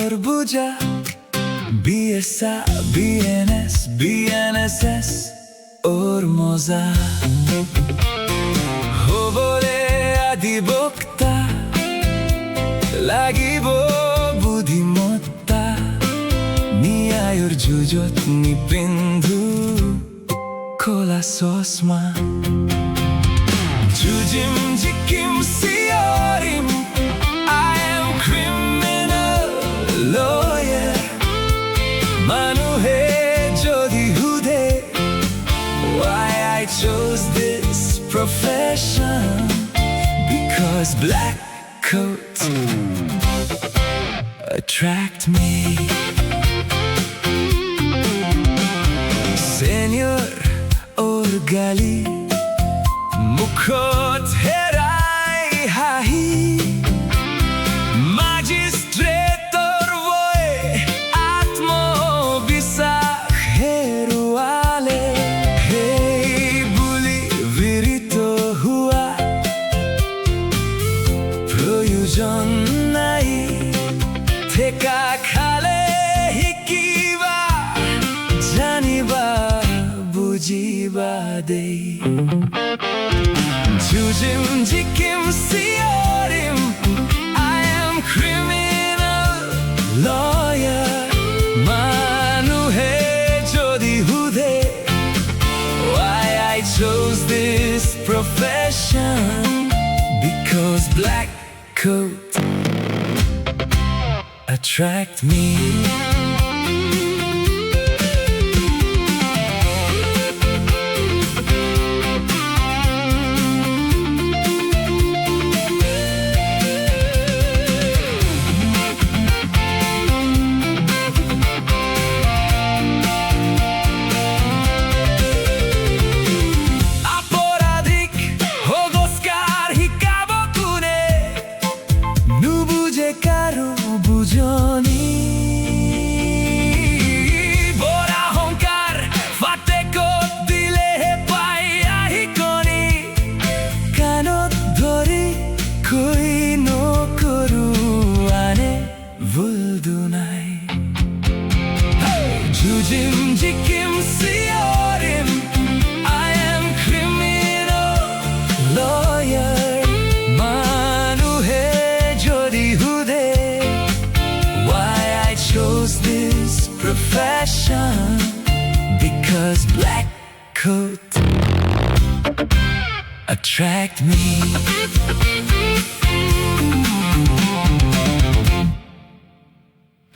और बुझा BSA, BNS, BNSS और मोजा हो बोले আদিবক্তা লাগিব বুদ্ধিমত্তা ন্যায়ৰ যুঁজত নিপিন্ধো ক'লা চশমা যুঁজিম জিকিম চিঞৰিম I am criminal lawyer মানুহে যদি সোধে why I chose this profession because black coats attract me Señor और गाली मुखत हेराई हाही Magistrator voy আত্মবিশ্বাস হেৰুৱালে Hey বুলি বিৰিত হোৱা প্ৰয়োজন নাই ঠেকা খালে শিকিবা জানিবা বুজিবা দেই যুঁজিম জিকিম চিঞৰিম I am criminal lawyer মানুহে যদি সোধে why I chose this profession because black coat attract me কাৰো বুজনি বৰা হংকাৰ ফাটেকত দিলেহে পাই আহি কণি কাণত ধৰি কৈ নকৰো আনে ভুল দুনাই যুঁজিম জিকিম চিঞৰিম I am criminal lawyer this profession because black coat attract me